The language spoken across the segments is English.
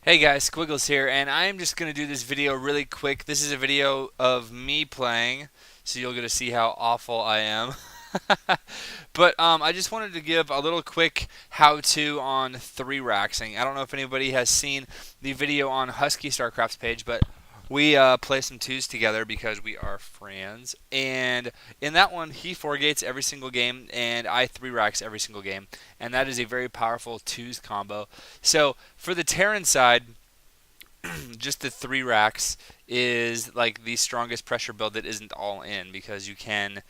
Hey guys, Squiggles here, and I'm just going to do this video really quick. This is a video of me playing, so you'll get to see how awful I am. But I just wanted to give a little quick how-to on 3 raxing. I don't know if anybody has seen the video on Husky Starcraft's page, but we play some twos together because we are friends. And in that one, he 4-gates every single game, and I 3-racks every single game. And that is a very powerful twos combo. So for the Terran side, just the 3 racks is like the strongest pressure build that isn't all in because you can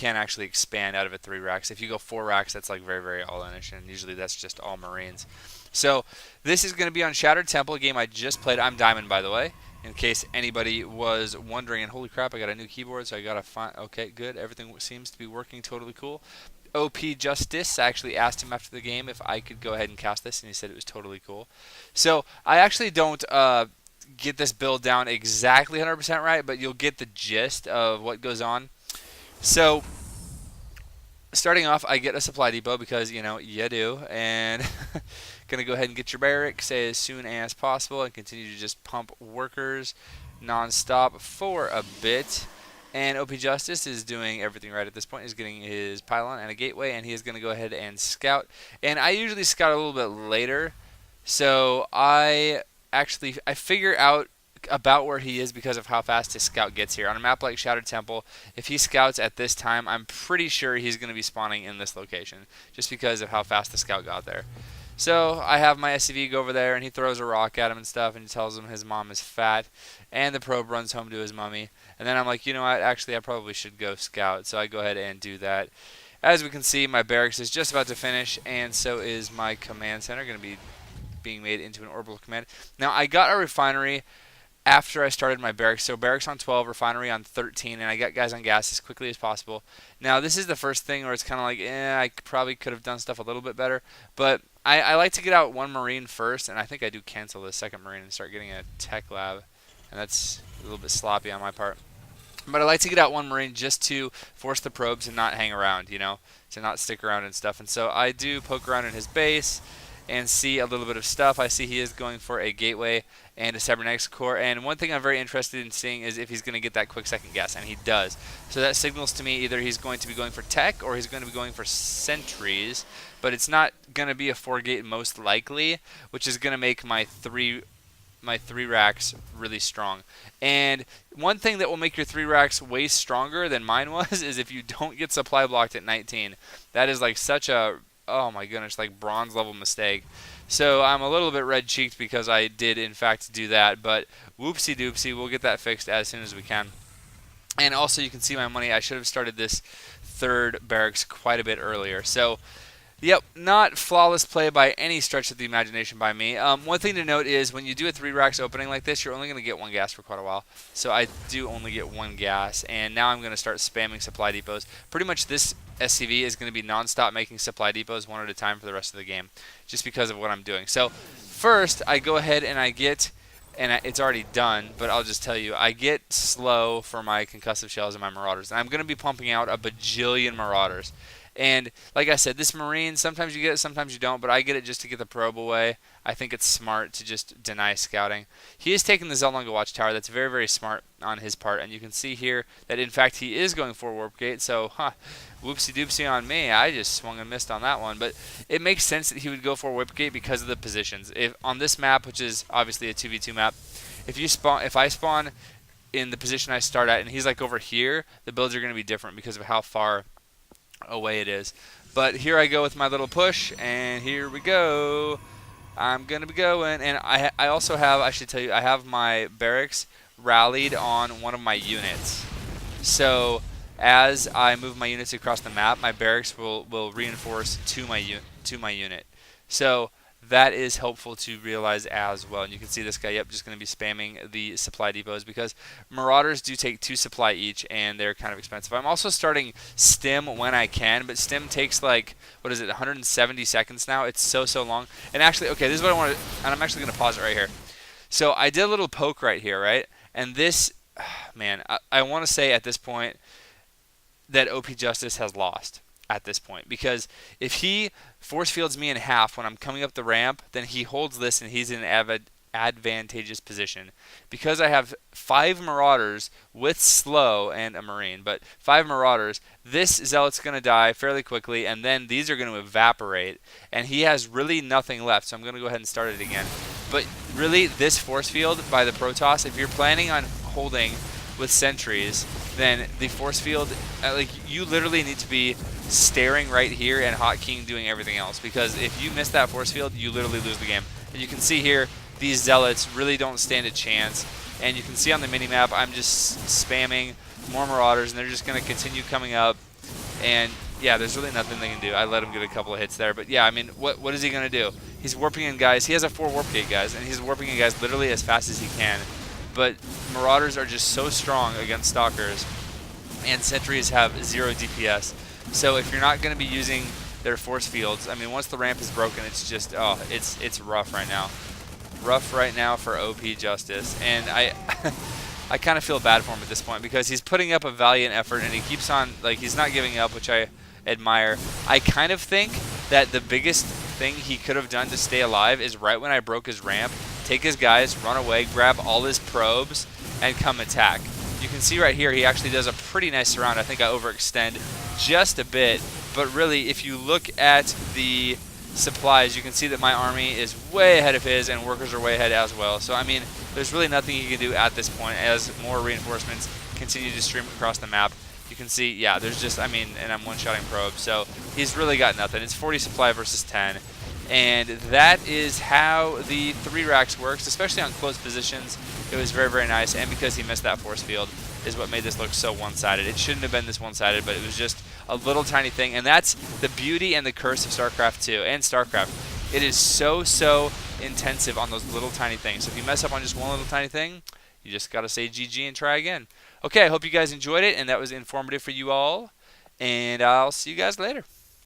actually expand out of a 3 racks. If you go 4 racks, that's like very all inish, and usually that's just all Marines. So this is going to be on Shattered Temple, a game I just played. I'm Diamond, by the way, in case anybody was wondering. And holy crap, I got a new keyboard, so I got to find. Okay, good. Everything seems to be working totally cool. OP Justice, I actually asked him after the game if I could go ahead and cast this, and he said it was totally cool. So I actually don't get this build down exactly 100% right, but you'll get the gist of what goes on. So starting off, I get a supply depot because you do, and gonna go ahead and get your barracks as soon as possible and continue to just pump workers non-stop for a bit. And OP Justice is doing everything right at this point. He's getting his pylon and a gateway, and he is going to go ahead and scout. And I usually scout a little bit later, so I figure out about where he is because of how fast his scout gets here. On a map like Shattered Temple, if he scouts at this time, I'm pretty sure he's going to be spawning in this location, just because of how fast the scout got there. So I have my SCV go over there, and he throws a rock at him and stuff, and he tells him his mom is fat, and the probe runs home to his mummy. And then I'm like, you know what, actually I probably should go scout, so I go ahead and do that. As we can see, my barracks is just about to finish, and so is my command center, going to be being made into an orbital command. Now, I got a refinery after I started my barracks. So barracks on 12, refinery on 13, and I got guys on gas as quickly as possible. Now this is the first thing where it's kind of like, I probably could have done stuff a little bit better, but I like to get out one Marine first, and I think I do cancel the second Marine and start getting a tech lab, and that's a little bit sloppy on my part. But I like to get out one Marine just to force the probes and not hang around, to not stick around and stuff. And so I do poke around in his base and see a little bit of stuff. I see he is going for a gateway and a cybernetics core. And one thing I'm very interested in seeing is if he's going to get that quick second guess, and he does. So that signals to me either he's going to be going for tech or he's going to be going for sentries. But it's not going to be a 4-gate most likely, which is going to make my 3 racks really strong. And one thing that will make your 3 racks way stronger than mine was is if you don't get supply blocked at 19. That is like such a, oh my goodness, like bronze level mistake. So I'm a little bit red cheeked because I did in fact do that, but whoopsie doopsie, we'll get that fixed as soon as we can. And also you can see my money. I should have started this 3rd barracks quite a bit earlier. So yep, not flawless play by any stretch of the imagination by me. One thing to note is when you do a 3 racks opening like this, you're only going to get 1 gas for quite a while. So I do only get 1 gas, and now I'm going to start spamming supply depots. Pretty much this SCV is going to be non-stop making supply depots one at a time for the rest of the game, just because of what I'm doing. So first, I go ahead and I get, and it's already done, but I'll just tell you, I get slow for my concussive shells and my marauders. And I'm going to be pumping out a bajillion marauders. And like I said, this Marine, sometimes you get it, sometimes you don't, but I get it just to get the probe away. I think it's smart to just deny scouting. He is taking the Zelnunga Watchtower. That's very smart on his part. And you can see here that, in fact, he is going for Warp Gate. So, whoopsie doopsie on me. I just swung and missed on that one. But it makes sense that he would go for Warp Gate because of the positions. If on this map, which is obviously a 2v2 map, if I spawn in the position I start at and he's like over here, the builds are going to be different because of how far away it is. But here I go with my little push, and here we go. I'm gonna be going, and I also have, I should tell you, I have my barracks rallied on one of my units. So as I move my units across the map, my barracks will reinforce to my unit. So that is helpful to realize as well. And you can see this guy, yep, just going to be spamming the supply depots because Marauders do take 2 supply each, and they're kind of expensive. I'm also starting Stim when I can, but Stim takes like, what is it, 170 seconds now? It's so long. And actually, okay, this is what I want to, and I'm actually going to pause it right here. So I did a little poke right here, right? And this, man, I want to say at this point that OP Justice has lost. at this point, because if he force fields me in half when I'm coming up the ramp, then he holds this and he's in an advantageous position. Because I have 5 Marauders with slow and a Marine, but 5 Marauders, this Zealot's going to die fairly quickly, and then these are going to evaporate, and he has really nothing left, so I'm going to go ahead and start it again. But really, this force field by the Protoss, if you're planning on holding with sentries, then the force field, like, you literally need to be staring right here and hotkeying doing everything else, because if you miss that force field, you literally lose the game. And you can see here, these Zealots really don't stand a chance, and you can see on the minimap, I'm just spamming more Marauders, and they're just going to continue coming up, and yeah, there's really nothing they can do. I let him get a couple of hits there, but yeah, I mean, what is he going to do? He's warping in guys. He has a 4 warp gate, guys, and he's warping in guys literally as fast as he can. But Marauders are just so strong against Stalkers, and Sentries have 0 DPS. So if you're not going to be using their force fields, I mean, once the ramp is broken, it's just, oh, it's rough right now. Rough right now for OP Justice, and I kind of feel bad for him at this point, because he's putting up a valiant effort, and he keeps on, like, he's not giving up, which I admire. I kind of think that the biggest thing he could have done to stay alive is right when I broke his ramp, take his guys, run away, grab all his probes, and come attack. You can see right here he actually does a pretty nice surround. I think I overextend just a bit, but really if you look at the supplies, you can see that my army is way ahead of his, and workers are way ahead as well. So I mean, there's really nothing he can do at this point as more reinforcements continue to stream across the map. You can see, yeah, there's just, I mean, and I'm one-shotting probes, so he's really got nothing. It's 40 supply versus 10, and that is how the 3 racks works, especially on close positions. It was very, very nice, and because he missed that force field is what made this look so one-sided. It shouldn't have been this one-sided, but it was just a little tiny thing, and that's the beauty and the curse of StarCraft 2 and StarCraft. It is so, so intensive on those little tiny things. So if you mess up on just one little tiny thing, you just got to say GG and try again. Okay, I hope you guys enjoyed it, and that was informative for you all, and I'll see you guys later.